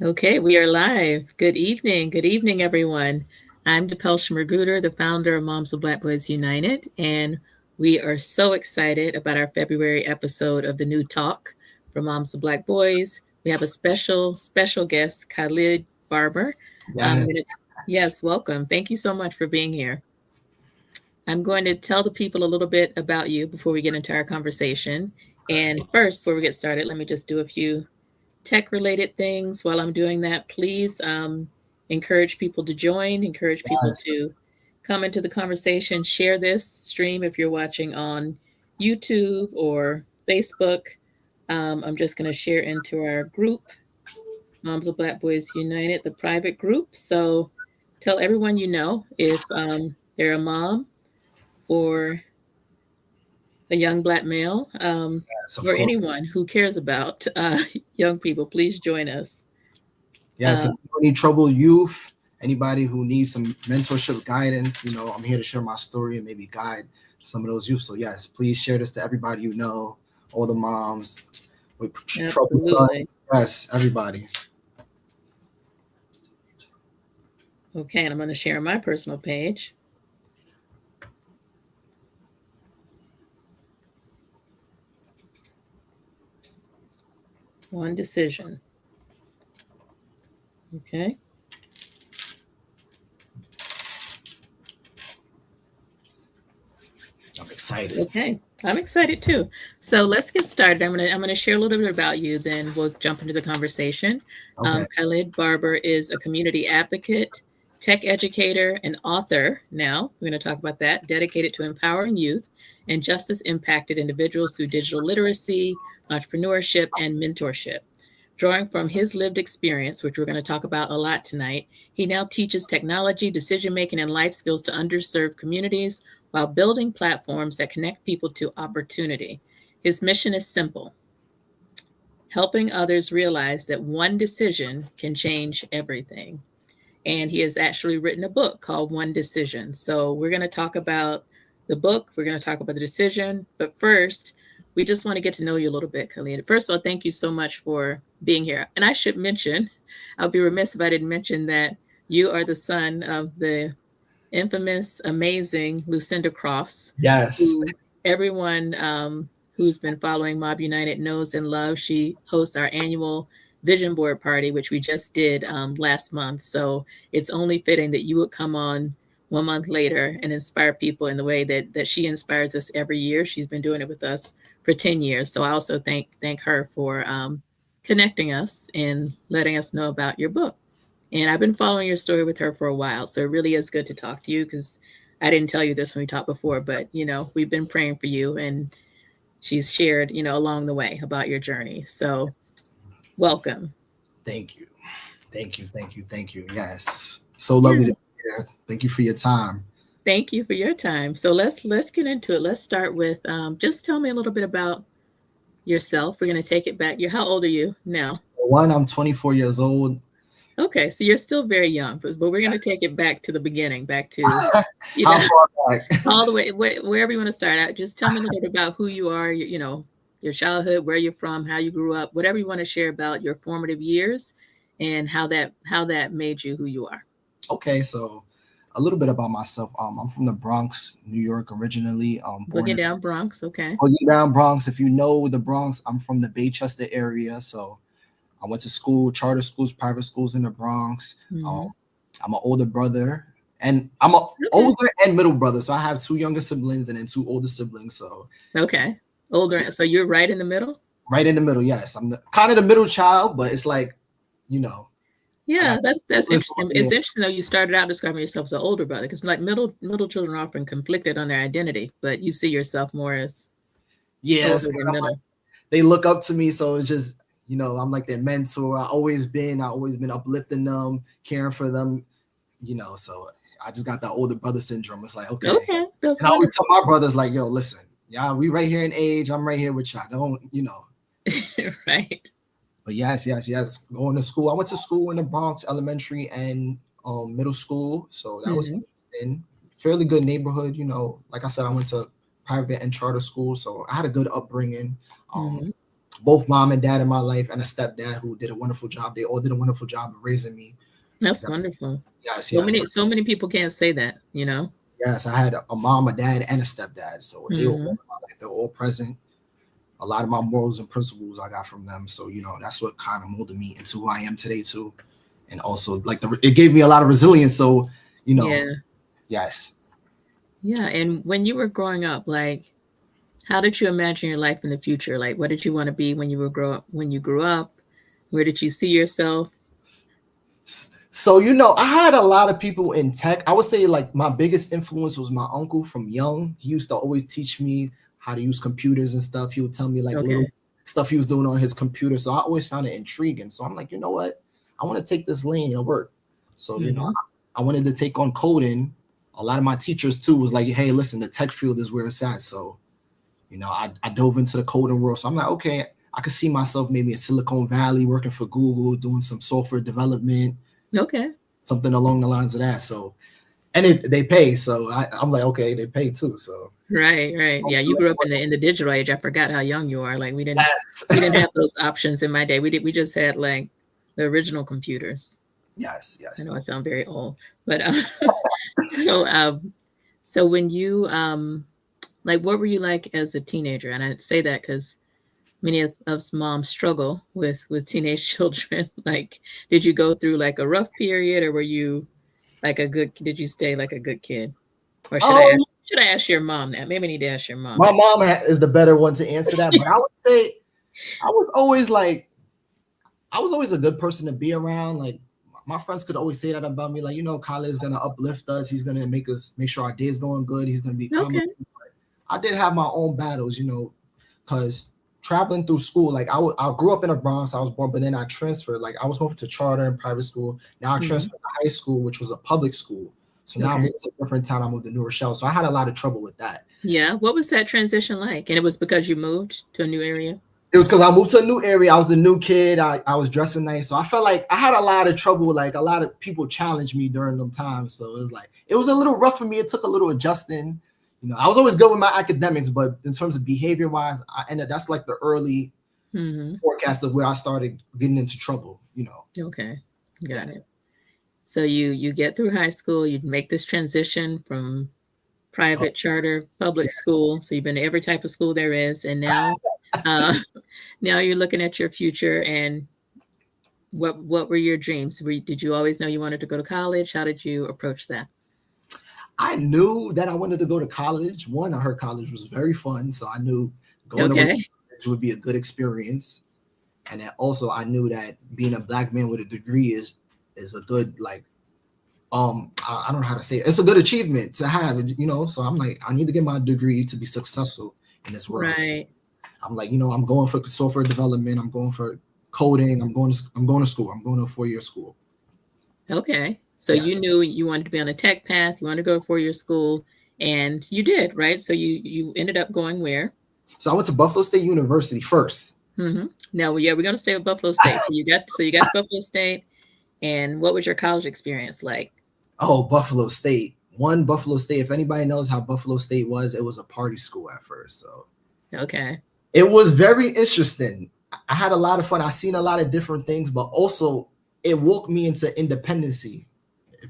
Okay, we are live. Good evening. Good evening, everyone. I'm DePelsh Magruder, the founder of Moms of Black Boys United, and we are so excited about our February episode of the new talk for Moms of Black Boys. We have a special guest, Khallid Barber. Um, Yes, yes, welcome. Thank you so much for being here. I'm going to tell the people a little bit about you before we get into our conversation. And first, before we get started, let me just do a few tech related things. While I'm doing that, please encourage people to join, encourage people yes. to come into the conversation, share this stream if you're watching on YouTube or Facebook. I'm just going to share into our group, Moms of Black Boys United, the private group. So tell everyone you know if they're a mom or a young Black male Yes, of or course. anyone who cares about young people, please join us. Yes, Uh, if you need troubled youth, anybody who needs some mentorship guidance, I'm here to share my story and maybe guide some of those youth. So yes, please share this to everybody you know, all the moms with troubled Absolutely. sons. Yes, everybody. Okay, and I'm going to share my personal page. One decision. Okay. I'm excited. Okay. I'm excited too. So let's get started. I'm gonna share a little bit about you, then we'll jump into the conversation. Okay. Khallid Barber is a community advocate, tech educator, and author. Now we're going to talk about that. Dedicated to empowering youth and justice impacted individuals through digital literacy, entrepreneurship, and mentorship. Drawing from his lived experience, which we're going to talk about a lot tonight, he now teaches technology, decision making, and life skills to underserved communities while building platforms that connect people to opportunity. His mission is simple: helping others realize that one decision can change everything. And he has actually written a book called One Decision. So we're going to talk about the book, we're going to talk about the decision. But first, we just want to get to know you a little bit, Khallid. First of all, thank you so much for being here. And I should mention, I'll be remiss if I didn't mention that you are the son of the infamous, amazing Lucinda Cross, Yes. who everyone who's been following Mob United knows and loves. She hosts our annual vision board party, which we just did last month. So it's only fitting that you would come on 1 month later and inspire people in the way that she inspires us every year. She's been doing it with us for 10 years. So I also thank her for connecting us and letting us know about your book. And I've been following your story with her for a while. So it really is good to talk to you because I didn't tell you this when we talked before, but we've been praying for you and she's shared, along the way about your journey. So welcome. Thank you. Thank you. Thank you. Thank you. Yes. So lovely to Yeah. be here. Thank you for your time. Thank you for your time. So let's get into it. Let's start with just tell me a little bit about yourself. We're going to take it back. How old are you now? One, I'm 24 years old. Okay, so you're still very young, but we're going to take it back to the beginning, back to, you How know, far back? all the way wherever you want to start out. Just tell me a little bit about who you are, your childhood, where you're from, how you grew up, whatever you want to share about your formative years and how that made you who you are. Okay, so a little bit about myself. I'm from the Bronx, New York, originally. Born Boogie in down Bronx, okay. Boogie Down Bronx. If you know the Bronx, I'm from the Baychester area. So I went to school, charter schools, private schools in the Bronx. Um, Hmm. I'm an older brother, and I'm a Okay. older and middle brother. So I have two younger siblings and then two older siblings. So Okay. Older, so you're right in the middle. right in the middle. Yes, I'm kind of the middle child, but it's like, you know, I Yeah, got that's siblings interesting. for me. It's interesting though you started out describing yourself as an older brother because like middle children are often conflicted on their identity, but you see yourself more as Yes, older 'cause than I'm like, middle. they look up to me, so it's just I'm like their mentor. I always been uplifting them, caring for them. So I just got that older brother syndrome. It's like, okay, Okay, that's and I always tell wonderful. my brothers like, yo, listen, yeah, we right here in age. I'm right here with y'all. Don't. Right. But yes, yes, yes. Going to school. I went to school in the Bronx, elementary and middle school. So that was Hmm. interesting. Fairly good neighborhood. Like I said, I went to private and charter school, so I had a good upbringing. Um, Hmm. both mom and dad in my life, and a stepdad who did a wonderful job. They all did a wonderful job of raising me. That's wonderful. Yes, So many people can't say that, you know. Yes, I had a mom, a dad, and a stepdad. So they all in my life. They're all present. A lot of my morals and principles I got from them. So, you know, that's what kind of molded me into who I am today too. And also like it gave me a lot of resilience. So, you know, yes. Yeah. And when you were growing up, like, how did you imagine your life in the future? Like, what did you want to be when you grew up? Where did you see yourself? So, you know, I had a lot of people in tech. I would say like my biggest influence was my uncle from young. He used to always teach me how to use computers and stuff. He would tell me like little stuff he was doing on his computer. So I always found it intriguing. So I'm like, you know what? I want to take this lane and work. So, you know, I wanted to take on coding. A lot of my teachers too was like, hey, listen, the tech field is where it's at. So, you know, I dove into the coding world. So I'm like, okay, I could see myself maybe in Silicon Valley working for Google, doing some software development. Okay. Something along the lines of that. So, and they pay. So I'm like, okay, they pay too. So right. Yeah, you grew up in the digital age. I forgot how young you are. Like we didn't have those options in my day. We just had like the original computers. Yes. I know I sound very old, but so when you like, what were you like as a teenager? And I say that because many of us moms struggle with teenage children. Like, did you go through like a rough period, or were you like did you stay like a good kid? Or should I ask your mom that? Maybe I need to ask your mom. My mom is the better one to answer that. But I would say I was always a good person to be around. Like my friends could always say that about me. Like, you know, Khallid is going to uplift us. He's going to make sure our day is going good. He's going to be calm. Okay. I did have my own battles, you know, because traveling through school, like I grew up in the Bronx. I was born, but then I transferred. Like I was going to charter and private school. Now I transferred to high school, which was a public school. So now I moved to a different town. I moved to New Rochelle. So I had a lot of trouble with that. Yeah. What was that transition like? And it was because you moved to a new area? It was because I moved to a new area. I was the new kid. I was dressing nice. So I felt like I had a lot of trouble. Like a lot of people challenged me during them times. So it was a little rough for me. It took a little adjusting. You know, I was always good with my academics, but in terms of behavior wise, that's like the early forecast of where I started getting into trouble, you know. Okay. Got it. So you get through high school, you make this transition from private charter, public school. So you've been to every type of school there is. And now, now you're looking at your future, and what were your dreams? Did you always know you wanted to go to college? How did you approach that? I knew that I wanted to go to college. One, I heard college was very fun. So I knew going to college would be a good experience. And then also I knew that being a Black man with a degree is a good, like, I don't know how to say it. It's a good achievement to have, you know? So I'm like, I need to get my degree to be successful in this world. Right. So I'm like, you know, I'm going for software development. I'm going for coding. I'm going to school. I'm going to a 4-year school. Okay. So you knew you wanted to be on a tech path, you wanted to go to 4-year school, and you did, right? So you ended up going where? So I went to Buffalo State University first. Now, we're going to stay with Buffalo State. So you got Buffalo State, and what was your college experience like? Oh, Buffalo State. Buffalo State. If anybody knows how Buffalo State was, it was a party school at first. So okay, it was very interesting. I had a lot of fun. I seen a lot of different things, but also it woke me into independency.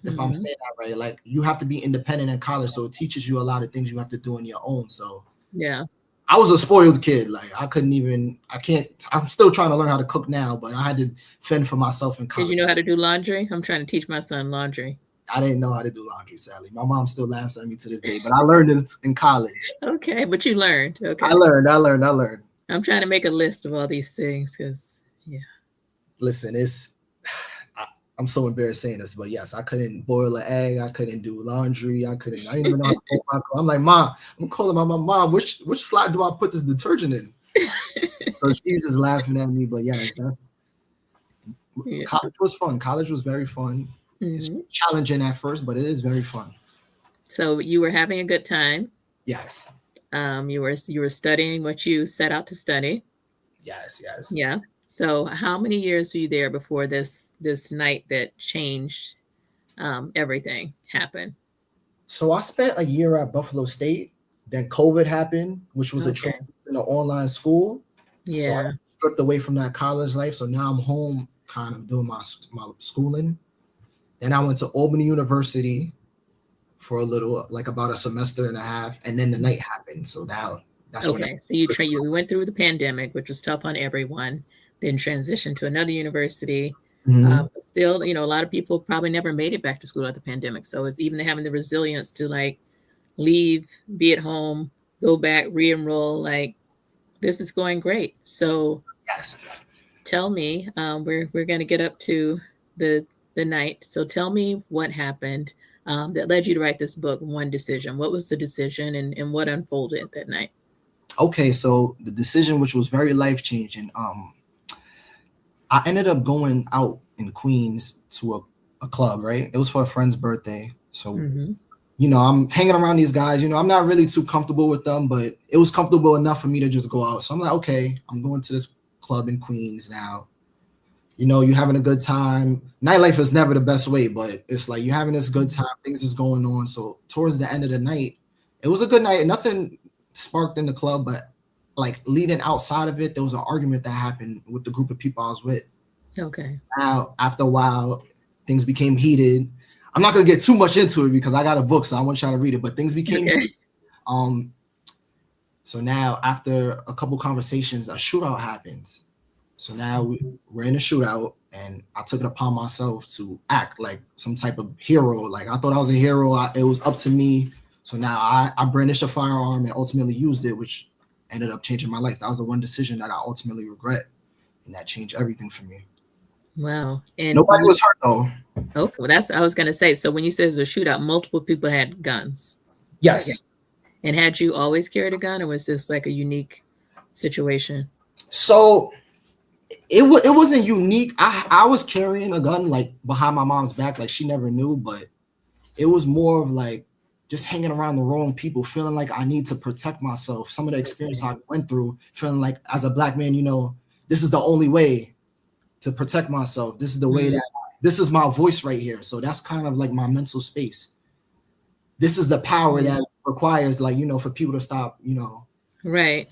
If I'm saying that right, like you have to be independent in college, so it teaches you a lot of things you have to do on your own. So yeah, I was a spoiled kid. Like I'm still trying to learn how to cook now, but I had to fend for myself in college. Did you know how to do laundry? I'm trying to teach my son laundry. I didn't know how to do laundry, sadly. My mom still laughs at me to this day, but I learned this in college. Okay, but you learned. Okay. I learned. I'm trying to make a list of all these things because, yeah. Listen, I'm so embarrassed saying this, but yes, I couldn't boil an egg. I couldn't do laundry. I didn't even know how to fold my clothes. I'm like, Mom, I'm calling my mom. Which slot do I put this detergent in? So she's just laughing at me. But yes, college was fun. College was very fun. It's challenging at first, but it is very fun. So you were having a good time. Yes. You were studying what you set out to study. Yes. Yeah. So how many years were you there before this night that changed everything happened? So I spent a year at Buffalo State. Then COVID happened, which was a transition to online school. Yeah. So I stripped away from that college life. So now I'm home kind of doing my schooling. Then I went to Albany University for a little, like about a semester and a half. And then the night happened. So now that's okay. So you went through the pandemic, which was tough on everyone, then transitioned to another university. But still, a lot of people probably never made it back to school after the pandemic. So it's even having the resilience to like leave, be at home, go back, re-enroll, like this is going great. So yes. Tell me, we're going to get up to the night. So tell me what happened that led you to write this book, One Decision. What was the decision and what unfolded that night? Okay, so the decision, which was very life-changing, I ended up going out in Queens to a club, right? It was for a friend's birthday. So, I'm hanging around these guys, I'm not really too comfortable with them, but it was comfortable enough for me to just go out. So I'm like, okay, I'm going to this club in Queens now. You're having a good time. Nightlife is never the best way, but it's like you're having this good time. Things is going on. So towards the end of the night, it was a good night. Nothing sparked in the club, but like leading outside of it, there was an argument that happened with the group of people I was with. Okay. Now, after a while, things became heated. I'm not going to get too much into it because I got a book, so I want y'all to read it, but things became heated. So now after a couple conversations, a shootout happens. So now we're in a shootout, and I took it upon myself to act like some type of hero. Like I thought I was a hero. It was up to me. So now I brandished a firearm and ultimately used it, which ended up changing my life. That was the one decision that I ultimately regret, and that changed everything for me. Wow. And nobody was hurt though. Oh, well, that's what I was going to say. So when you said it was a shootout, multiple people had guns. Yes. Okay. And had you always carried a gun, or was this like a unique situation? So it wasn't unique. I was carrying a gun like behind my mom's back, like she never knew, but it was more of like just hanging around the wrong people, feeling like I need to protect myself. Some of the experience I went through, feeling like as a Black man, this is the only way to protect myself. This is the way that this is my voice right here. So that's kind of like my mental space. This is the power that requires, like, for people to stop, Right.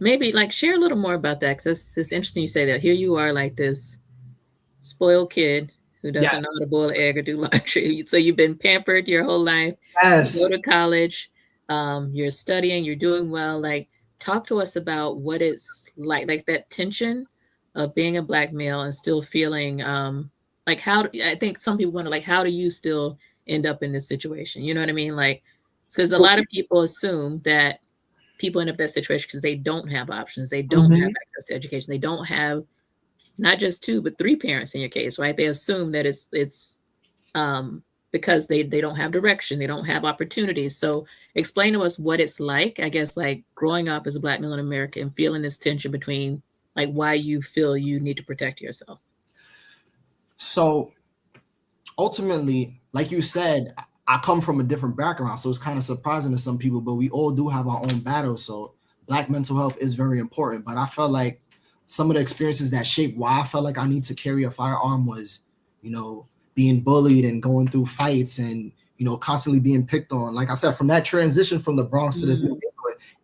Maybe like share a little more about that, because it's interesting you say that. Here you are, like this spoiled kid who doesn't know how to boil an egg or do laundry. So you've been pampered your whole life. Yes. You go to college, you're studying, you're doing well. Like, talk to us about what it's like that tension of being a Black male and still feeling like I think some people wonder, like, how do you still end up in this situation? You know what I mean? Like, because a lot of people assume that people end up in that situation because they don't have options. They don't have access to education. They don't have not just 2, but 3 parents in your case, right? They assume that it's because they don't have direction. They don't have opportunities. So explain to us what it's like, I guess, like growing up as a Black male in America and feeling this tension between like why you feel you need to protect yourself. So ultimately, like you said, I come from a different background, so it's kind of surprising to some people, but we all do have our own battles. So Black mental health is very important. But I felt like some of the experiences that shaped why I felt like I need to carry a firearm was, being bullied and going through fights and, constantly being picked on. Like I said, from that transition from the Bronx to this neighborhood,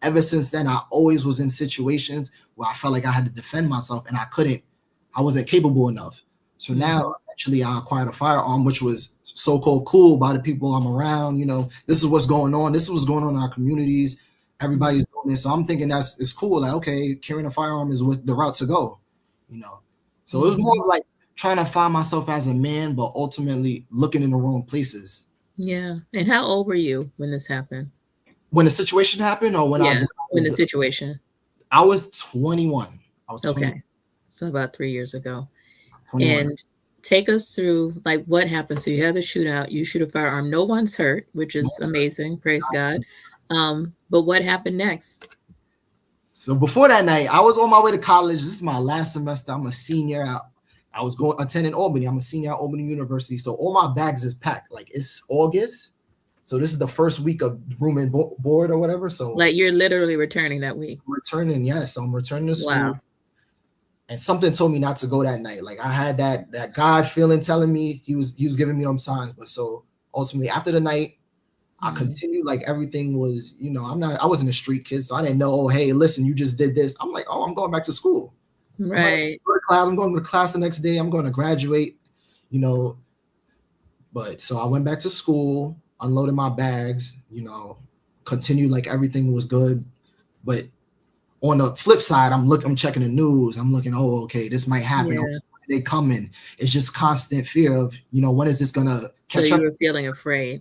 ever since then, I always was in situations where I felt like I had to defend myself and I wasn't capable enough. So now, eventually, I acquired a firearm, which was so-called cool by the people I'm around. This is what's going on. This is what's going on in our communities. Everybody's doing this. So I'm thinking it's cool. Like, okay, carrying a firearm is the route to go, So it was more like trying to find myself as a man, but ultimately looking in the wrong places. Yeah. And how old were you when this happened? When the situation happened, or when when the situation? I was 21. Okay. So about 3 years ago. 21. And take us through like what happened. So you have the shootout, you shoot a firearm, no one's hurt, which is amazing, praise God. But what happened next? So before that night, I was on my way to college. This is my last semester. I'm a senior. I was attending Albany. I'm a senior at Albany University. So all my bags is packed. Like, it's August. So this is the first week of room and board or whatever. So like you're literally returning that week. Returning, yes. So I'm returning to school. Wow. And something told me not to go that night. Like, I had that God feeling telling me he was giving me them signs. But so ultimately after the night, I continued like everything was, I wasn't a street kid, so I didn't know, oh, hey, listen, you just did this. I'm like, oh, I'm going back to school. Right. Go to class. I'm going to class the next day. I'm going to graduate, you know. But so I went back to school, unloaded my bags, you know, continued like everything was good. But on the flip side, I'm checking the news. I'm looking, oh, okay, this might happen. Yeah. They coming. It's just constant fear of, you know, when is this gonna catch So up? you were feeling afraid.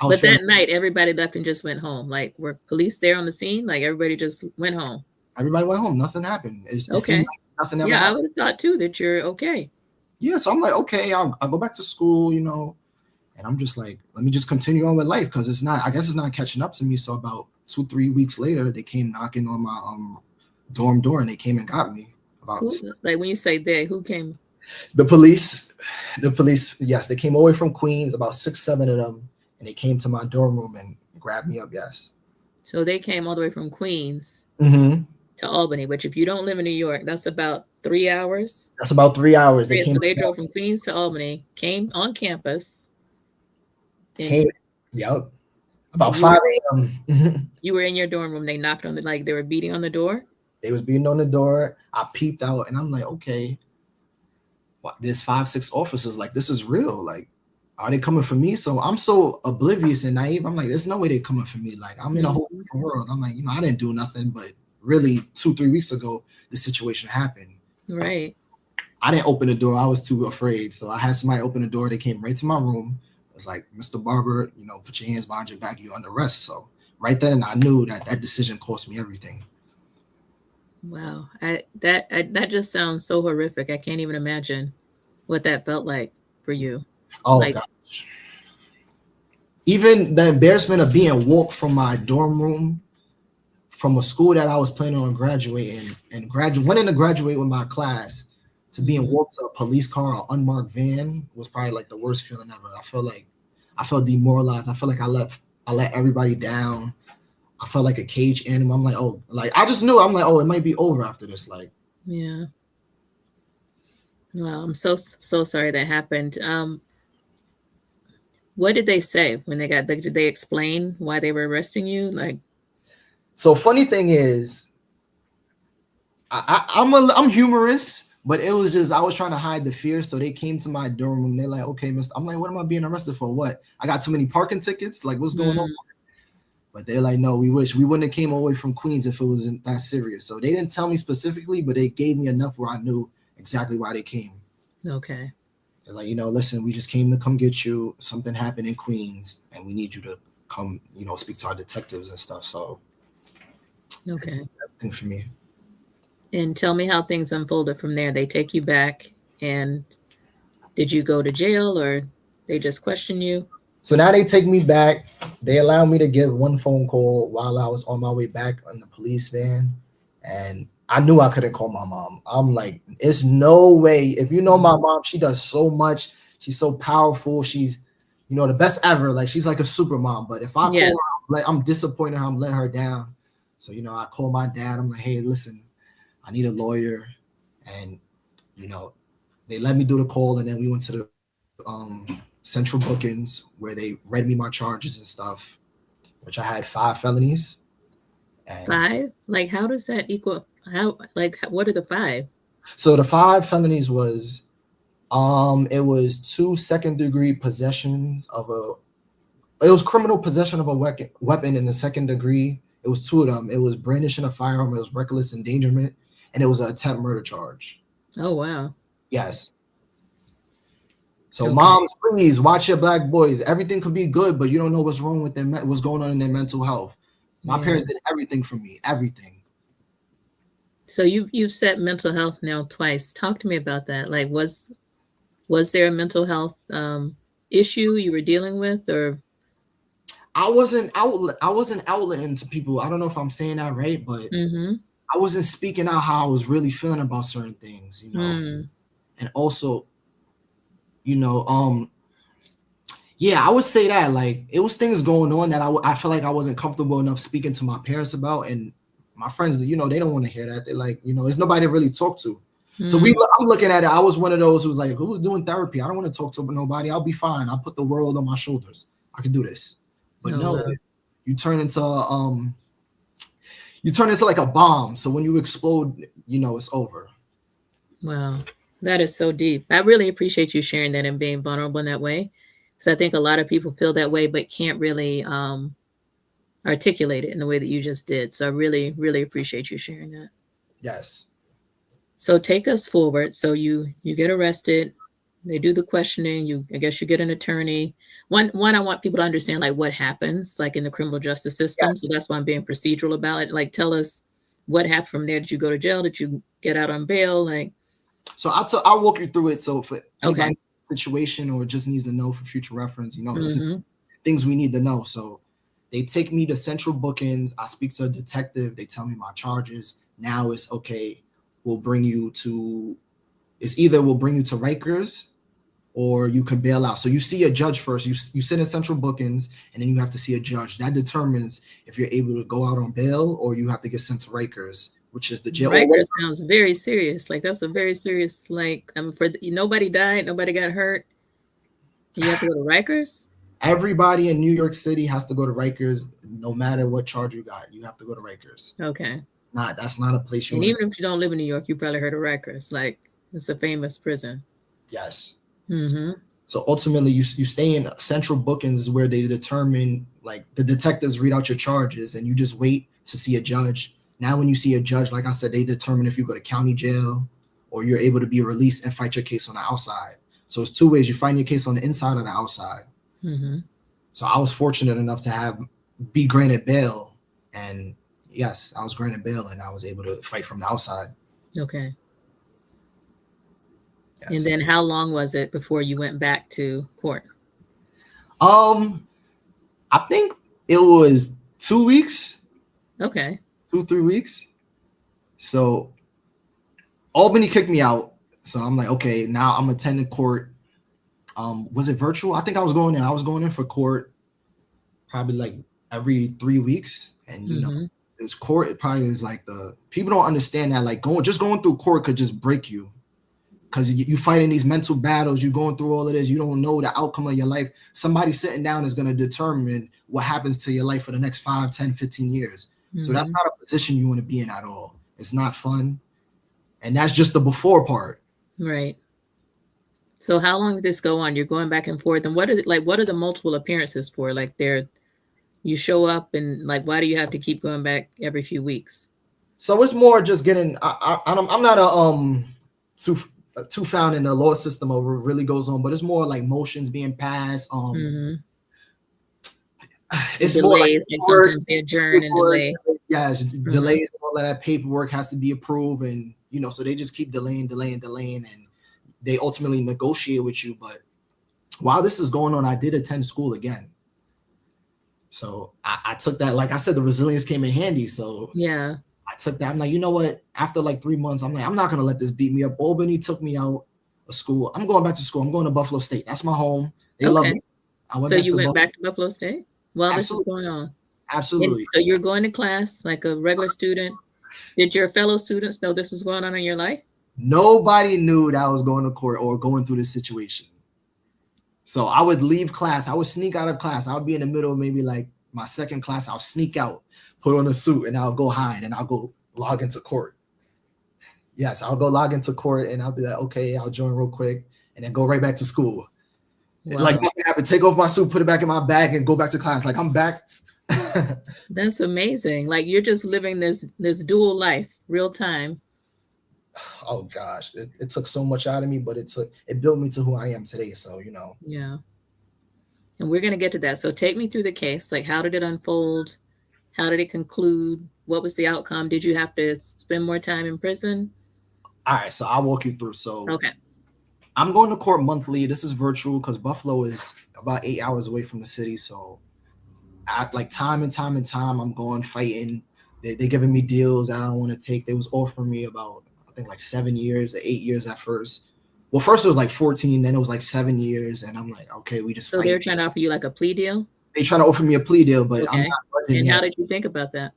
But that night, everybody left and just went home. Like, were police there on the scene? Like, everybody just went home. Everybody went home. Nothing happened. It Okay. seemed like nothing ever Yeah, I happened. would have thought too that you're okay. Yeah, so I'm like, okay, I'll go back to school, you know, and I'm just like, let me just continue on with life because I guess it's not catching up to me. So about 2-3 weeks later, they came knocking on my dorm door and they came and got me. Like when you say they, who came? The police, yes, they came away from Queens, about 6-7 of them, and they came to my dorm room and grabbed me up. Yes. So they came all the way from Queens to Albany, which if you don't live in New York, that's about 3 hours. That's about 3 hours. So they drove from Queens to Albany, came on campus. Yep. About 5 a.m. You were in your dorm room. They knocked on they were beating on the door. They was beating on the door. I peeped out and I'm like, okay, there's 5-6 officers. Like, this is real. Like, are they coming for me? So I'm so oblivious and naive. I'm like, there's no way they're coming for me. Like, I'm in a whole different world. I'm like, you know, I didn't do nothing, but really 2-3 weeks ago, the situation happened. Right. I didn't open the door. I was too afraid. So I had somebody open the door. They came right to my room. It was like, Mr. Barber, you know, put your hands behind your back. You're under arrest. So right then I knew that decision cost me everything. Wow. That just sounds so horrific. I can't even imagine what that felt like for you. Oh, gosh. Even the embarrassment of being walked from my dorm room from a school that I was planning on graduating and wanting to graduate with my class to being walked to a police car or unmarked van was probably like the worst feeling ever. I felt demoralized. I felt like I let everybody down. I felt like a caged animal. I'm like, oh, like I just knew. I'm like, oh, it might be over after this. Like, yeah. Well, I'm so sorry that happened. What did they say when they got? Did they explain why they were arresting you? Like, so funny thing is, I'm humorous. But it was just, I was trying to hide the fear. So they came to my dorm room. They're like, okay, mister. I'm like, what am I being arrested for? What? I got too many parking tickets? Like, what's going on? But they're like, no, we wish we wouldn't have came away from Queens if it wasn't that serious. So they didn't tell me specifically, but they gave me enough where I knew exactly why they came. Okay. They're like, you know, listen, we just came to come get you. Something happened in Queens and we need you to come, you know, speak to our detectives and stuff. So okay. Everything for me. And tell me how things unfolded from there. They take you back, and did you go to jail or they just question you? So now they take me back. They allow me to give one phone call while I was on my way back on the police van. And I knew I couldn't call my mom. I'm like, it's no way. If you know my mom, she does so much. She's so powerful. She's, you know, the best ever. Like, she's like a super mom. But if I call her, like, I'm disappointed how I'm letting her down. So, you know, I call my dad. I'm like, hey, listen, I need a lawyer. And, you know, they let me do the call. And then we went to the central bookings where they read me my charges and stuff, which I had 5 felonies. And 5? Like, how does that equal? How, like, what are the 5? So the 5 felonies was, it was 2 second-degree possessions of it was criminal possession of a weapon in the second degree. It was 2 of them. It was brandishing a firearm. It was reckless endangerment. And it was an attempt murder charge. Oh, wow. Yes. So moms, please watch your black boys. Everything could be good, but you don't know what's wrong with them, what's going on in their mental health. My parents did everything for me, everything. So you've said mental health now twice. Talk to me about that. Like, was there a mental health issue you were dealing with, or? I wasn't outletting to people. I don't know if I'm saying that right, but I wasn't speaking out how I was really feeling about certain things, you know. And also, you know, yeah, I would say that, like, it was things going on that I feel like I wasn't comfortable enough speaking to my parents about, and my friends, you know, they don't want to hear that. They're like, you know, there's nobody to really talk to. So I'm looking at it. I was one of those who was like, who's doing therapy? I don't want to talk to nobody. I'll be fine. I'll put the world on my shoulders. I can do this. But no, you turn into like a bomb. So when you explode, you know, it's over. Wow. That is so deep. I really appreciate you sharing that and being vulnerable in that way. Because I think a lot of people feel that way, but can't really articulate it in the way that you just did. So I really, really appreciate you sharing that. Yes. So take us forward. So you get arrested. They do the questioning. I guess you get an attorney. One, I want people to understand like what happens like in the criminal justice system. So Yes. that's why I'm being procedural about it. Like tell us what happened from there. Did you go to jail? Did you get out on bail? Like So I'll walk you through it. So for okay. anybody situation or just needs to know for future reference, this is Mm-hmm. things we need to know. So they take me to central bookings. I speak to a detective. They tell me my charges. Now it's okay. It's either we'll bring you to Rikers or you could bail out. So you see a judge first. You sit in central bookings, and then you have to see a judge. That determines if you're able to go out on bail or you have to get sent to Rikers, which is the jail. Rikers sounds very serious. Like that's a very serious. Like nobody died, nobody got hurt. You have to go to Rikers. Everybody in New York City has to go to Rikers, no matter what charge you got. You have to go to Rikers. Okay. That's not a place you. And even if you don't live in New York, you probably heard of Rikers. Like it's a famous prison. Yes. Mm-hmm. So ultimately, you stay in central bookings is where they determine, like the detectives read out your charges, and you just wait to see a judge. Now, when you see a judge, like I said, they determine if you go to county jail or you're able to be released and fight your case on the outside. So it's two ways: you find your case on the inside or the outside. Mm-hmm. So I was fortunate enough to be granted bail, and yes, I was granted bail, and I was able to fight from the outside. Okay. Yes. And then how long was it before you went back to court? I think it was 2 weeks. Okay. 2-3 weeks. So Albany kicked me out. So I'm like, okay, now I'm attending court. Was it virtual? I think I was going in. I was going in for court probably like every 3 weeks. And it was court. It probably is like people don't understand that like going through court could just break you. Because you fighting these mental battles, you're going through all of this, you don't know the outcome of your life. Somebody sitting down is going to determine what happens to your life for the next 5, 10, 15 years. Mm-hmm. So that's not a position you want to be in at all. It's not fun. And that's just the before part. Right. So how long did this go on? You're going back and forth. And what are the multiple appearances for? Like you show up and like, why do you have to keep going back every few weeks? So it's more just getting, I'm not too found in the law system of what really goes on, but it's more like motions being passed. It's delays, more like sometimes they adjourn and delay. Yes, delays and all of that paperwork has to be approved, and so they just keep delaying, and they ultimately negotiate with you. But while this is going on, I did attend school again. So I took that, like I said, the resilience came in handy. So yeah. I took that. I'm like, you know what? After like 3 months, I'm like, I'm not going to let this beat me up. Albany took me out of school. I'm going back to school. I'm going to Buffalo State. That's my home. They love me. So you went back to Buffalo State while this is going on? Absolutely. And so you're going to class like a regular student. Did your fellow students know this was going on in your life? Nobody knew that I was going to court or going through this situation. So I would leave class. I would sneak out of class. I would be in the middle of maybe like my second class. I'll sneak out, put on a suit, and I'll go hide, and I'll go log into court. Yes, I'll go log into court, and I'll be like, okay, I'll join real quick, and then go right back to school. Wow. Like nothing happened. Take off my suit, put it back in my bag, and go back to class. Like I'm back. That's amazing. Like you're just living this dual life, real time. Oh gosh, it took so much out of me, but it built me to who I am today. So Yeah. And we're gonna get to that. So take me through the case. Like, how did it unfold? How did it conclude? What was the outcome? Did you have to spend more time in prison? All right, so I'll walk you through. So okay, I'm going to court monthly. This is virtual because Buffalo is about 8 hours away from the city. So like time and time, I'm going fighting. They're giving me deals that I don't want to take. They was offering me about, I think like 7 years or 8 years at first. Well, first it was like 14, then it was like 7 years. And I'm like, okay, we just So they're trying to offer you like a plea deal? They trying to offer me a plea deal, but okay. I'm not. And how did you think about that?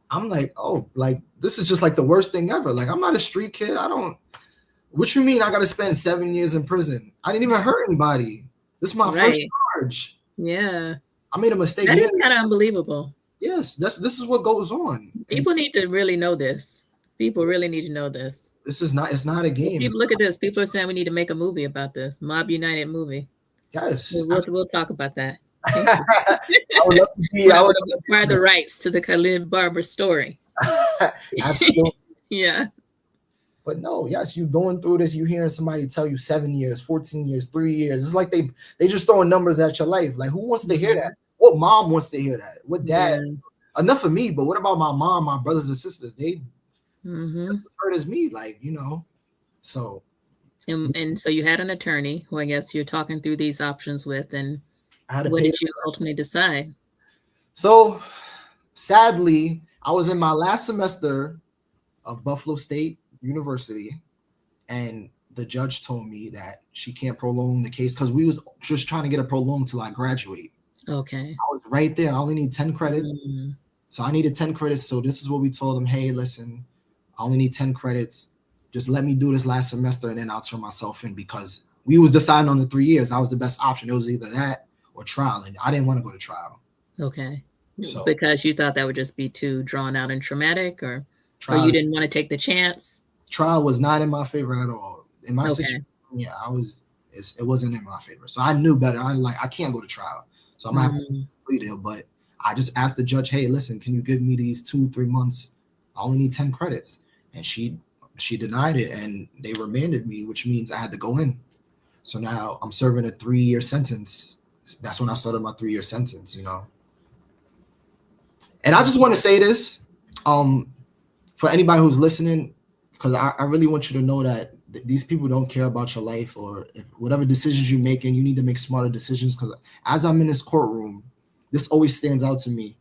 I'm like, oh, like this is just like the worst thing ever. Like I'm not a street kid. What you mean I got to spend 7 years in prison? I didn't even hurt anybody. This is my first charge. Yeah. I made a mistake. That is kind of unbelievable. Yes, this is what goes on. People need to really know this. People really need to know this. This is not. It's not a game. People look at this. People are saying we need to make a movie about this. Mob United movie. Yes, We'll talk about that. I would love to be. I would acquire the rights to the Khallid Barber story. Absolutely. Yeah. But no, yes, you going through this, you hearing somebody tell you 7 years, 14 years, 3 years. It's like they just throwing numbers at your life. Like, who wants to hear that? What mom wants to hear that? What dad? Yeah. Enough of me, but what about my mom, my brothers and sisters? They just as hurt as me, like, you know. So and so you had an attorney who I guess you're talking through these options with, and what did you ultimately decide? So sadly, I was in my last semester of Buffalo State University, and the judge told me that she can't prolong the case because we was just trying to get it prolonged till I graduate. Okay. I was right there. I only need 10 credits. So I needed 10 credits. So this is what we told them. Hey, listen, I only need 10 credits. Just let me do this last semester and then I'll turn myself in, because we was deciding on the 3 years. That was the best option. It was either that or trial. And I didn't want to go to trial. Okay. So, because you thought that would just be too drawn out and traumatic, or you didn't want to take the chance? Trial was not in my favor at all. In my situation, yeah, it wasn't in my favor. So I knew better. I can't go to trial. So I'm gonna have to take this plea deal. But I just asked the judge, hey, listen, can you give me these 2-3 months? I only need 10 credits. And she denied it, and they remanded me, which means I had to go in. So now I'm serving a 3-year sentence. That's when I started my 3-year sentence, you know. And I just want to say this for anybody who's listening, because I really want you to know that these people don't care about your life, or whatever decisions you're making, you need to make smarter decisions. Because as I'm in this courtroom, this always stands out to me.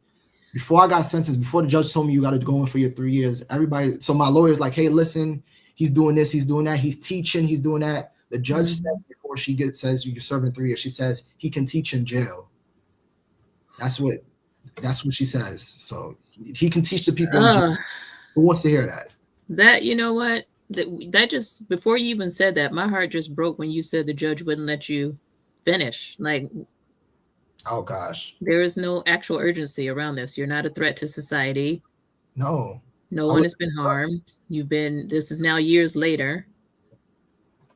Before I got sentenced, before the judge told me you got to go in for your 3 years, so my lawyer's like, hey, listen, he's doing this, he's doing that, he's teaching, he's doing that. The judge said before says you're serving 3 years, she says he can teach in jail. That's what she says. So he can teach the people in jail. Who wants to hear that? That, you know what? That just, before you even said that, my heart just broke when you said the judge wouldn't let you finish. Like, oh gosh. There is no actual urgency around this. You're not a threat to society. No. No one has been harmed. This is now years later.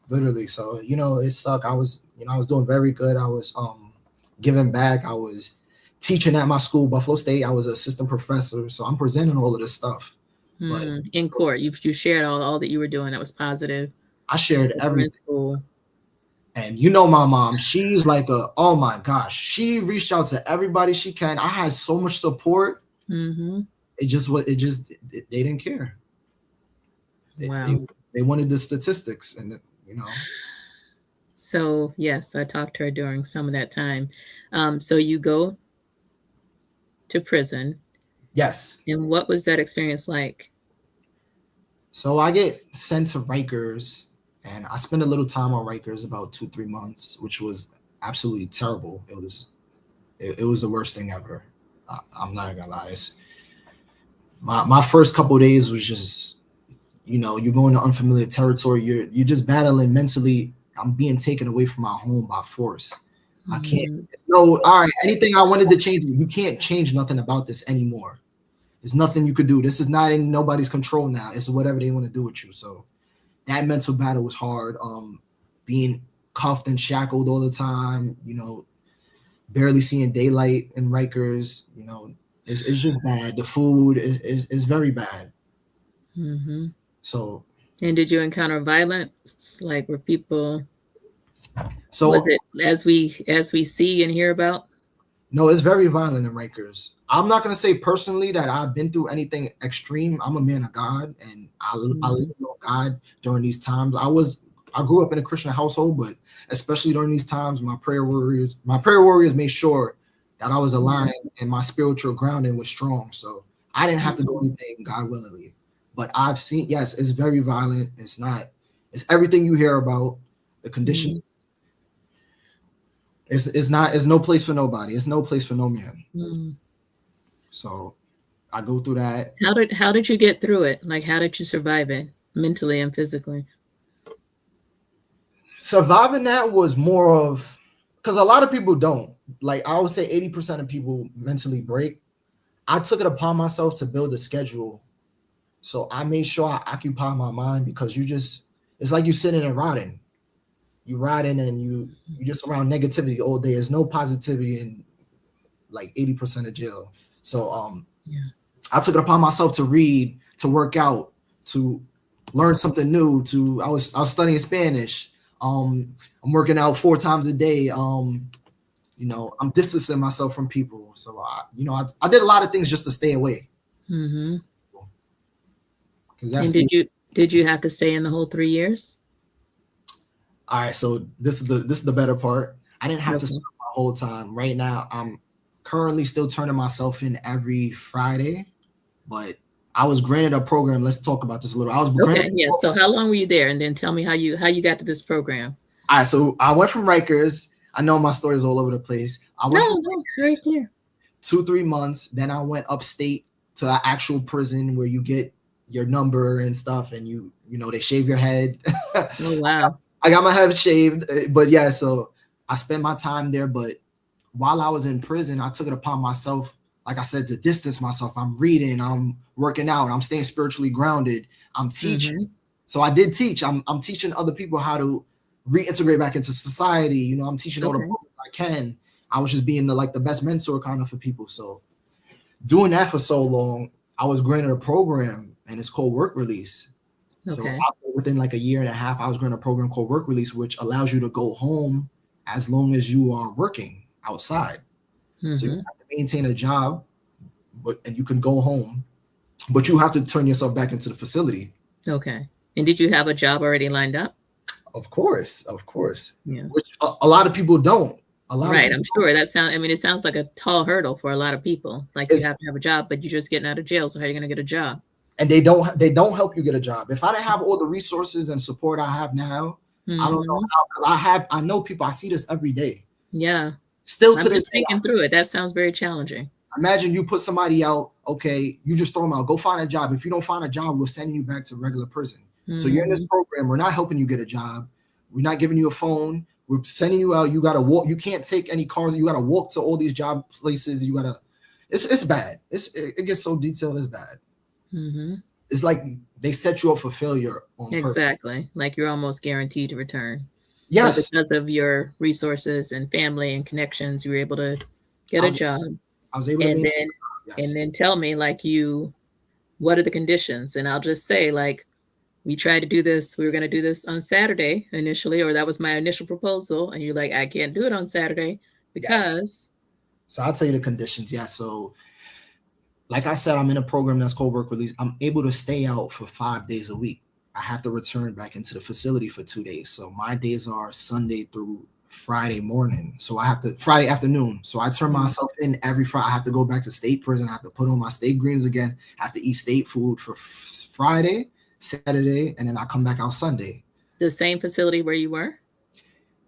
Literally. So, you know, it sucked. I was doing very good. I was giving back. I was teaching at my school, Buffalo State. I was an assistant professor. So I'm presenting all of this stuff. But in court, you shared all that you were doing that was positive. I shared everything. And you know my mom, she's like oh my gosh, she reached out to everybody she can. I had so much support. They didn't care. Wow. They wanted the statistics, and you know. So yes, I talked to her during some of that time. So you go to prison. Yes. And what was that experience like? So I get sent to Rikers, and I spent a little time on Rikers, about 2-3 months, which was absolutely terrible. It was the worst thing ever. I'm not gonna lie. My first couple of days was just, you know, you're going to unfamiliar territory. You're just battling mentally. I'm being taken away from my home by force. I can't. All right. Anything I wanted to change, you can't change nothing about this anymore. There's nothing you could do. This is not in nobody's control now. It's whatever they want to do with you. So that mental battle was hard. Being cuffed and shackled all the time, you know, barely seeing daylight in Rikers, you know, it's just bad. The food is very bad. So. And did you encounter violence? Like, were people? So was it as we see and hear about? No, it's very violent in Rikers. I'm not gonna say personally that I've been through anything extreme. I'm a man of God, and I live with God during these times. I grew up in a Christian household, but especially during these times, my prayer warriors made sure that I was aligned and my spiritual grounding was strong. So I didn't have to do anything, God willingly. But I've seen, yes, it's very violent. It's everything you hear about. The conditions. It's no place for nobody. It's no place for no man. So I go through that. How did you get through it? Like, how did you survive it mentally and physically? Surviving that was more of, because a lot of people don't. Like, I would say 80% of people mentally break. I took it upon myself to build a schedule So I made sure I occupy my mind, because it's like you sitting and rotting. You rotting and you just around negativity all day. There's no positivity in like 80% of jail. So Yeah. I took it upon myself to read, to work out, to learn something new. I was studying Spanish. I'm working out 4 times a day. I'm distancing myself from people. So I did a lot of things just to stay away. Mm-hmm. Because And did you have to stay in the whole 3 years? All right. So this is the better part. I didn't have to Okay. serve my whole time. Right now, I'm currently still turning myself in every Friday, but I was granted a program. Let's talk about this a little. I was granted. Okay. Yeah. So how long were you there? And then tell me how you got to this program. All right. So I went from Rikers. I know my story is all over the place. I went from No, it's very clear. 2-3 months. Then I went upstate to an actual prison where you get your number and stuff, and they shave your head. Oh wow. I got my head shaved, but yeah, so I spent my time there. But while I was in prison, I took it upon myself, like I said, to distance myself. I'm reading, I'm working out, I'm staying spiritually grounded, I'm teaching. Mm-hmm. So I did teach. I'm teaching other people how to reintegrate back into society. I'm teaching all the programs I can. I was just being the best mentor kind of for people. So doing that for so long, I was granted a program, and it's called Work Release. Okay. So within like a year and a half, I was granted a program called Work Release, which allows you to go home as long as you are working outside. Mm-hmm. So you have to maintain a job, and you can go home, but you have to turn yourself back into the facility. Okay. And did you have a job already lined up? Of course. Yeah. Which a lot of people don't. Right. I'm sure it sounds like a tall hurdle for a lot of people. Like you have to have a job, but you're just getting out of jail. So how are you going to get a job? And they don't help you get a job. If I didn't have all the resources and support I have now, I don't know how, because I know people, I see this every day. Yeah. Still to I'm this just thinking through it. That sounds very challenging. Imagine you put somebody out, okay, you just throw them out, go find a job. If you don't find a job, we're sending you back to regular prison. So you're in this program, we're not helping you get a job. We're not giving you a phone. We're sending you out. You got to walk. You can't take any cars. You got to walk to all these job places. It's bad. It gets so detailed. It's bad. Mm-hmm. It's like they set you up for failure on exactly purpose. Like you're almost guaranteed to return. Yes. But because of your resources and family and connections, you were able to get a job. I was able to maintain. And then tell me, what are the conditions? And I'll just say, we tried to do this. We were going to do this on Saturday initially, or that was my initial proposal. And you're like, I can't do it on Saturday because. Yes. So I'll tell you the conditions. Yeah. So like I said, I'm in a program that's called Work Release. I'm able to stay out for 5 days a week. I have to return back into the facility for 2 days. So my days are Sunday through Friday morning. So I have to Friday afternoon. So I turn myself in every Friday. I have to go back to state prison. I have to put on my state greens again. I have to eat state food for Friday, Saturday, and then I come back out Sunday. The same facility where you were?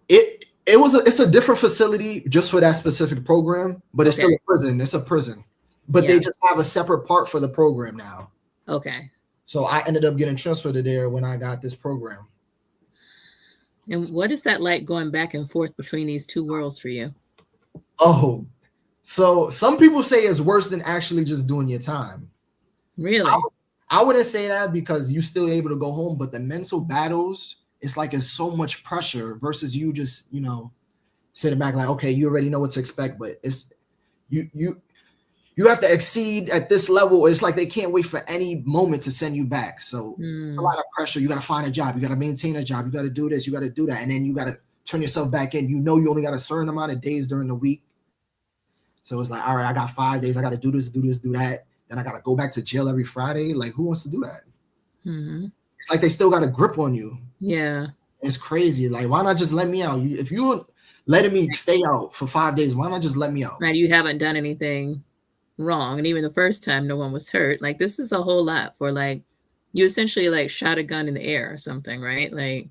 It's a different facility just for that specific program, but it's still a prison. It's a prison. But they just have a separate part for the program now. Okay. So I ended up getting transferred to there when I got this program. And what is that like going back and forth between these two worlds for you? Oh, so some people say it's worse than actually just doing your time. Really? I wouldn't say that because you're still able to go home, but the mental battles, it's so much pressure versus you just, sitting back like, okay, you already know what to expect, but it's you have to exceed at this level. It's like they can't wait for any moment to send you back. So a lot of pressure. You got to find a job. You got to maintain a job. You got to do this. You got to do that. And then you got to turn yourself back in. You only got a certain amount of days during the week. So it's like, all right, I got 5 days. I got to do this, do that. Then I got to go back to jail every Friday. Like, who wants to do that? Mm-hmm. It's like they still got a grip on you. Yeah. It's crazy. Like, why not just let me out? If you letting me stay out for 5 days, why not just let me out? Right. You haven't done anything wrong. And even the first time, no one was hurt. Like, this is a whole lot for you essentially shot a gun in the air or something, right? Like,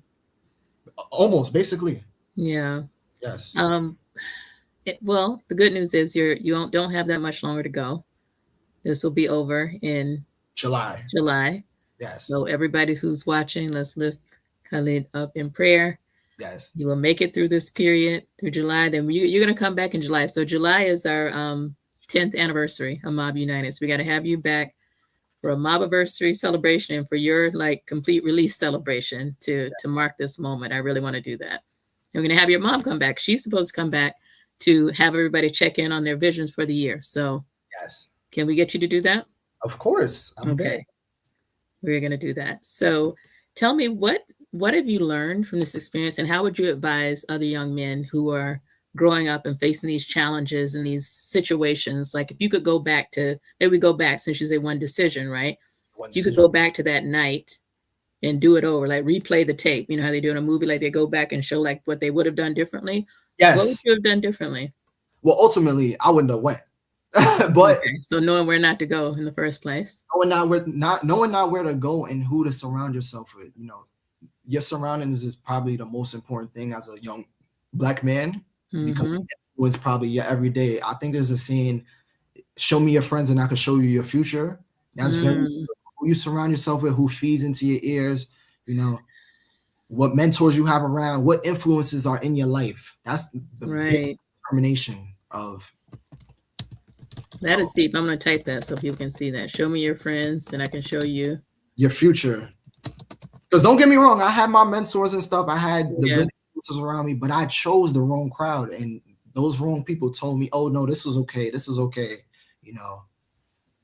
almost, basically. Yeah. Yes. Well, the good news is you don't have that much longer to go. This will be over in July. Yes. So everybody who's watching, let's lift Khallid up in prayer. Yes. You will make it through this period through July. Then you're going to come back in July. So July is our 10th anniversary of MOBB United. So we got to have you back for a MOBB anniversary celebration and for your like complete release celebration to mark this moment. I really want to do that. And we're going to have your mom come back. She's supposed to come back to have everybody check in on their visions for the year. So Yes. Can we get you to do that? Of course. Okay. We're going to do that. So tell me, what have you learned from this experience, and how would you advise other young men who are growing up and facing these challenges and these situations? Like if you could go back to, maybe we go back, since you say one decision, right? If you could go back to that night and do it over, like replay the tape, you know how they do in a movie, like they go back and show like what they would have done differently. Yes. What would you have done differently? Well, ultimately, I wouldn't have went. But okay. So knowing where not to go in the first place. Knowing not where to go and who to surround yourself with. You know, your surroundings is probably the most important thing as a young Black man, because it influences probably your everyday. I think there's a saying, show me your friends and I can show you your future. That's very who you surround yourself with, who feeds into your ears, you know, what mentors you have around, what influences are in your life. That's the big determination of. That is deep. I'm going to type that so people can see that. Show me your friends and I can show you your future. Because don't get me wrong, I had my mentors and stuff. I had the good influences around me, but I chose the wrong crowd. And those wrong people told me, oh, no, this is okay. This is okay. You know,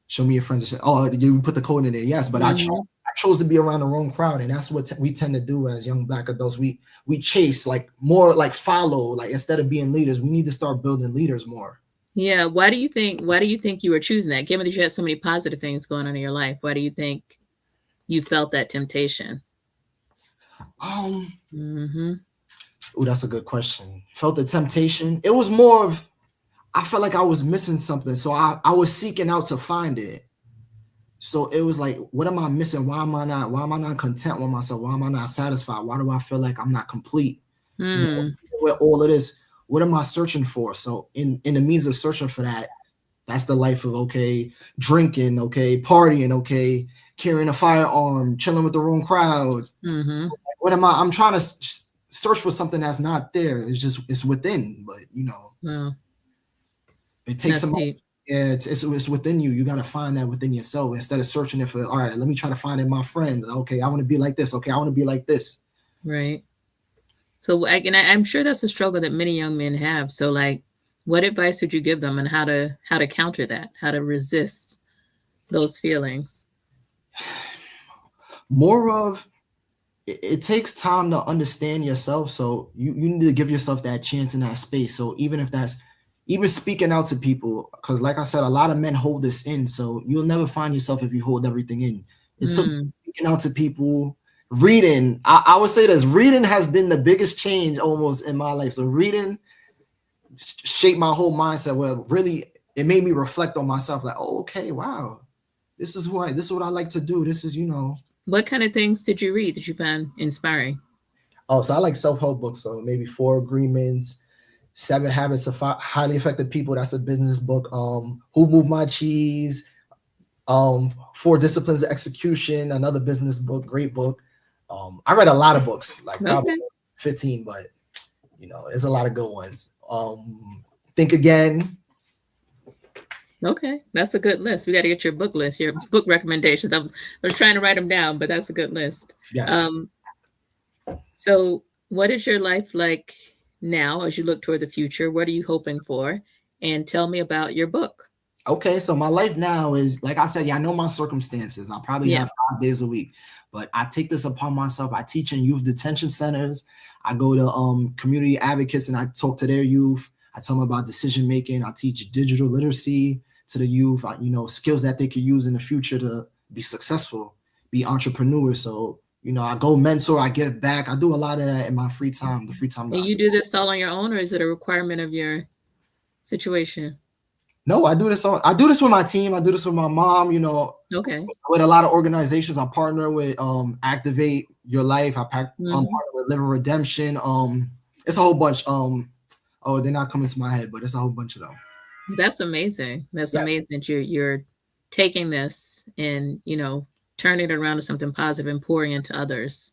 show me your friends. Oh, you put the code in there. Yes, but I chose to be around the wrong crowd. And that's what we tend to do as young Black adults. We chase, like, more like follow, like instead of being leaders, we need to start building leaders more. Yeah. Why do you think you were choosing that? Given that you had so many positive things going on in your life, why do you think you felt that temptation? Oh, that's a good question. Felt the temptation. It was more of, I felt like I was missing something. So I was seeking out to find it. So it was like, what am I missing? Why am I not content with myself? Why am I not satisfied? Why do I feel like I'm not complete? You know, with all of this, what am I searching for? So in the means of searching for that, that's the life of, okay, drinking, okay, partying, okay, carrying a firearm, chilling with the wrong crowd. What am I? I'm trying to search for something that's not there. It's within, but you know, it takes some. Yeah, it's within you. You got to find that within yourself instead of searching it for. All right, let me try to find it in my friends. Okay, I want to be like this. Okay, I want to be like this. Right. So, I'm sure that's a struggle that many young men have. So, like, what advice would you give them, and how to counter that, how to resist those feelings? More of, it takes time to understand yourself. So you need to give yourself that chance in that space. So even if that's even speaking out to people, because like I said, a lot of men hold this in. So you'll never find yourself if you hold everything in. It's speaking out to people. Reading, I would say this, reading has been the biggest change almost in my life. So reading shaped my whole mindset, where really it made me reflect on myself, like, oh, okay, wow, this is what I like to do. This is, you know. What kind of things did you read that you found inspiring? Oh, so I like self-help books. So maybe 4 Agreements, 7 Habits of Highly Effective People. That's a business book. Who Moved My Cheese? 4 Disciplines of Execution, another business book, great book. I read a lot of books, like probably 15, but you know, there's a lot of good ones. Think Again. Okay, that's a good list. We got to get your book list, your book recommendations. I was trying to write them down, but that's a good list. Yes. So what is your life like now as you look toward the future? What are you hoping for? And tell me about your book. Okay, so my life now is, like I said, I know my circumstances. I probably have 5 days a week, but I take this upon myself. I teach in youth detention centers. I go to community advocates and I talk to their youth. I tell them about decision making. I teach digital literacy to the youth. You know, skills that they could use in the future to be successful, be entrepreneurs. So, you know, I go mentor, I give back. I do a lot of that in my free time. The free time. And you do this all on your own, or is it a requirement of your situation? No, I do this with my team. I do this with my mom, you know. Okay. With a lot of organizations, I partner with Activate Your Life. I partner with Live Redemption. It's a whole bunch. Oh, they're not coming to my head, but it's a whole bunch of them. That's amazing. That's amazing that you're taking this and, you know, turning it around to something positive and pouring into others.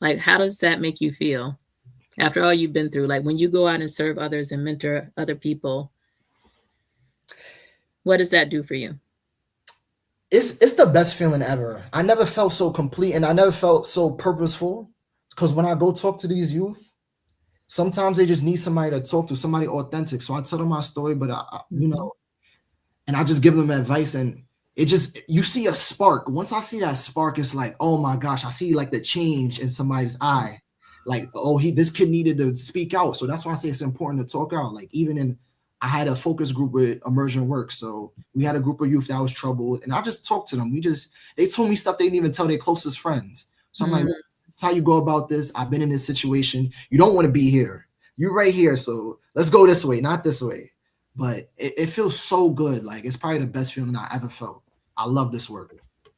Like, how does that make you feel after all you've been through? Like when you go out and serve others and mentor other people, what does that do for you? It's the best feeling ever. I never felt so complete and I never felt so purposeful. Because when I go talk to these youth, sometimes they just need somebody to talk to, somebody authentic. So I tell them my story, but and I just give them advice, and it just, you see a spark. Once I see that spark, it's like, oh my gosh, I see like the change in somebody's eye. Like, oh, this kid needed to speak out. So that's why I say it's important to talk out. Like, I had a focus group with Immersion Work. So we had a group of youth that was troubled, and I just talked to them. They told me stuff they didn't even tell their closest friends. So I'm like, this is how you go about this. I've been in this situation. You don't want to be here. You're right here. So let's go this way, not this way. But it feels so good. Like, it's probably the best feeling I ever felt. I love this work.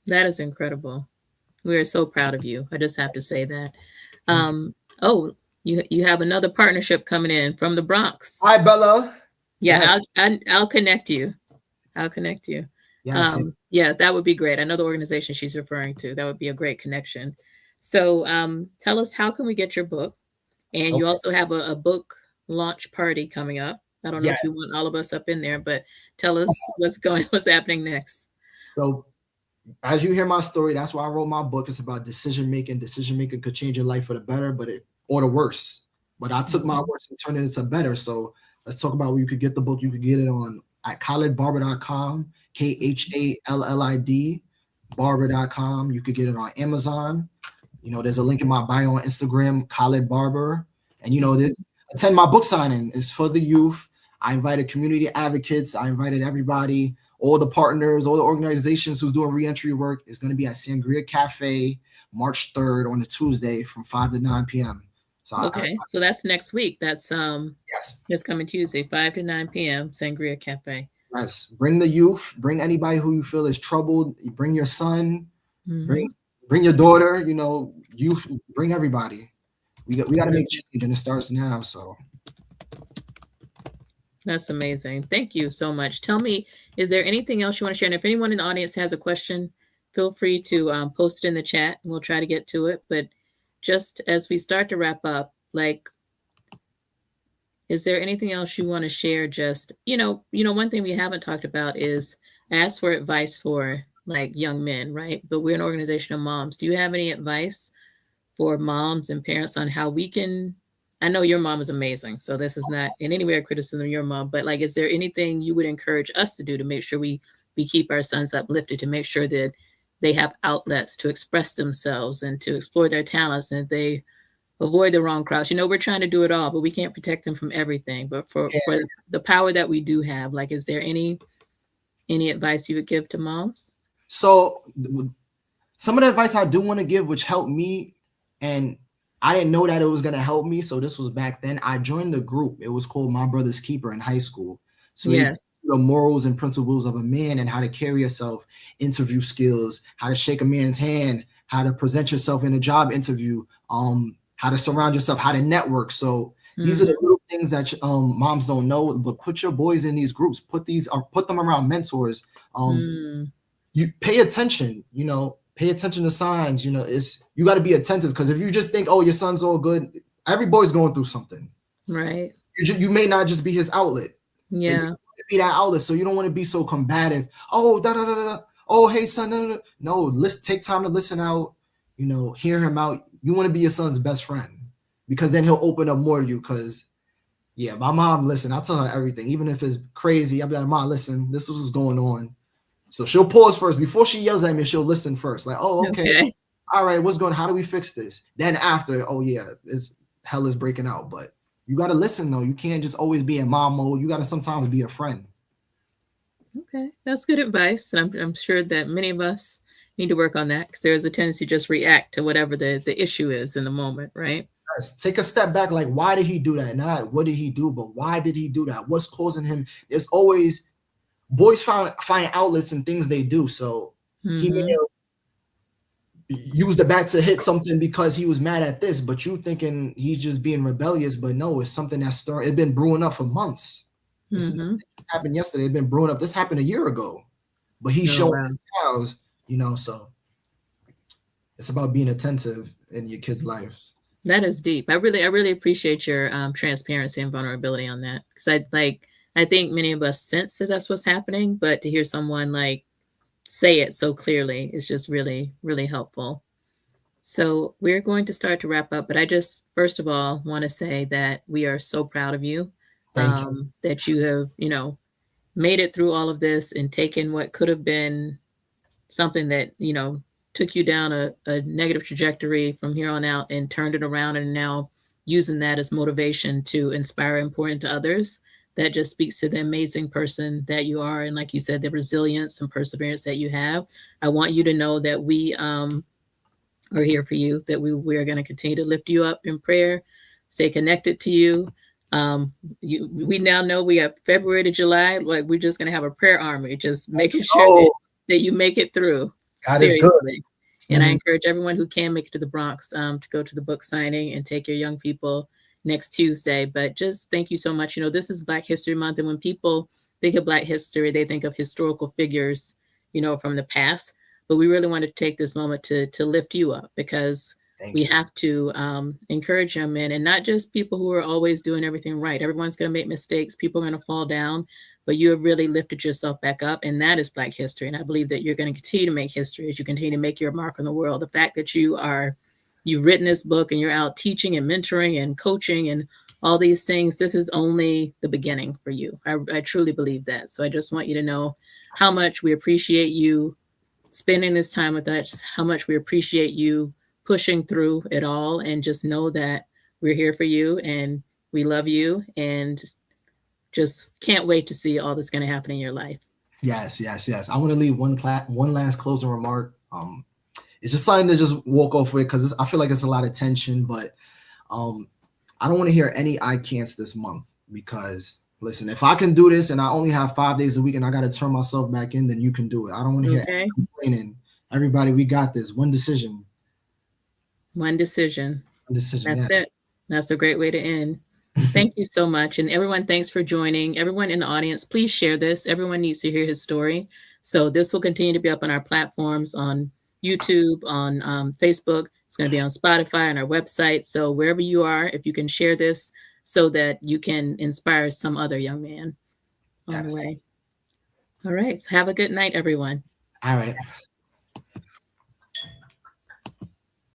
That is incredible. We are so proud of you. I just have to say that. Oh, you have another partnership coming in from the Bronx. Hi, Bella. Yeah, yes. I'll connect you. I'll connect you. Yes. Yeah, that would be great. I know the organization she's referring to. That would be a great connection. So tell us, how can we get your book? And you also have a book launch party coming up. I don't know if you want all of us up in there, but tell us what's happening next. So as you hear my story, that's why I wrote my book. It's about decision making. Decision making could change your life for the better, or the worse. But I took my worst and turned it into better. So let's talk about where you could get the book. You could get it at KhalidBarber.com, KHALLID, Barber.com. You could get it on Amazon. There's a link in my bio on Instagram, Khallid Barber. And attend my book signing. It's for the youth. I invited community advocates. I invited everybody, all the partners, all the organizations who's doing reentry work. It's going to be at Sangria Cafe, March 3rd on a Tuesday from 5 to 9 p.m. So so that's next week. That's yes, it's coming Tuesday, 5 to 9 p.m. Sangria Cafe. Yes, bring the youth. Bring anybody who you feel is troubled. Bring your son. Bring your daughter. Youth. Bring everybody. We got to make change, and it starts now. So. That's amazing. Thank you so much. Tell me, is there anything else you want to share? And if anyone in the audience has a question, feel free to post it in the chat, and we'll try to get to it. But just as we start to wrap up, is there anything else you want to share? Just, one thing we haven't talked about is ask for advice for young men, right? But we're an organization of moms. Do you have any advice for moms and parents on how we can? I know your mom is amazing, so this is not in any way a criticism of your mom, but is there anything you would encourage us to do to make sure we keep our sons uplifted, to make sure that they have outlets to express themselves and to explore their talents, and they avoid the wrong crowds? We're trying to do it all, but we can't protect them from everything. But for the power that we do have, is there any advice you would give to moms? So some of the advice I do want to give, which helped me, and I didn't know that it was going to help me. So this was back then. I joined the group. It was called My Brother's Keeper in high school. So they teach you the morals and principles of a man and how to carry yourself, interview skills, how to shake a man's hand, how to present yourself in a job interview, how to surround yourself, how to network. So these are the little things that moms don't know, but put your boys in these groups, put them around mentors. You pay attention, pay attention to signs. You got to be attentive, because if you just think, oh, your son's all good, every boy's going through something. Right. You may not just be his outlet. Yeah. Be that outlet. So you don't want to be so combative. Oh, da da da da. Oh, hey son. Da, da, da. No, take time to listen out. Hear him out. You want to be your son's best friend, because then he'll open up more to you. Because my mom, listen, I'll tell her everything, even if it's crazy. I'll be like, Mom, listen, this is what's going on. So she'll pause first before she yells at me. She'll listen first. Like, oh, okay. All right, how do we fix this? Then after, oh yeah, hell is breaking out. But you got to listen though. You can't just always be in mom mode. You got to sometimes be a friend. Okay, that's good advice. And I'm sure that many of us need to work on that, because there's a tendency to just react to whatever the issue is in the moment, right? Yes. Take a step back. Like, why did he do that? Not what did he do, but why did he do that? What's causing him? There's always boys find outlets in things they do. So he may have used the bat to hit something because he was mad at this, but you thinking he's just being rebellious. But no, it's something that's it's been brewing up for months. This happened yesterday. It's been brewing up. This happened a year ago, but he's showing his cows, So it's about being attentive in your kid's life. That is deep. I really appreciate your transparency and vulnerability on that, because I think many of us sense that that's what's happening, but to hear someone say it so clearly is just really, really helpful. So we're going to start to wrap up, but I just, first of all, want to say that we are so proud of you, Thank you. that you have, made it through all of this and taken what could have been something that, took you down a negative trajectory from here on out and turned it around and now using that as motivation to inspire and pour into others. That just speaks to the amazing person that you are. And like you said, the resilience and perseverance that you have. I want you to know that we are here for you, that we are going to continue to lift you up in prayer, stay connected to you. We now know we have February to July. Like we're just going to have a prayer army, just making sure that you make it through. God Seriously. And I Mhm. encourage everyone who can make it to the Bronx to go to the book signing and take your young people next Tuesday. But just thank you so much. This is Black History Month. And when people think of Black history, they think of historical figures, from the past. But we really wanted to take this moment to lift you up, because Thank we you. have to encourage young men, and not just people who are always doing everything right. Everyone's going to make mistakes. People are going to fall down, but you have really lifted yourself back up, and that is Black history. And I believe that you're going to continue to make history as you continue to make your mark on the world. The fact that you've written this book and you're out teaching and mentoring and coaching and all these things, this is only the beginning for you. I truly believe that. So I just want you to know how much we appreciate you spending this time with us, how much we appreciate you pushing through it all, and just know that we're here for you and we love you, and just can't wait to see all that's going to happen in your life. Yes, yes, yes. I want to leave one last closing remark. It's just something to just walk off with, because I feel like it's a lot of tension, but I don't want to hear any I can'ts this month, because listen, if I can do this and I only have 5 days a week and I got to turn myself back in, then you can do it. I don't want to hear any complaining. Everybody, we got this. One decision. One decision. One decision. That's it. That's a great way to end. Thank you so much. And everyone, thanks for joining. Everyone in the audience, please share this. Everyone needs to hear his story. So this will continue to be up on our platforms, on YouTube, on Facebook. It's going to be on Spotify, and our website. So wherever you are, if you can share this so that you can inspire some other young man on the way. All right. So have a good night, everyone. All right.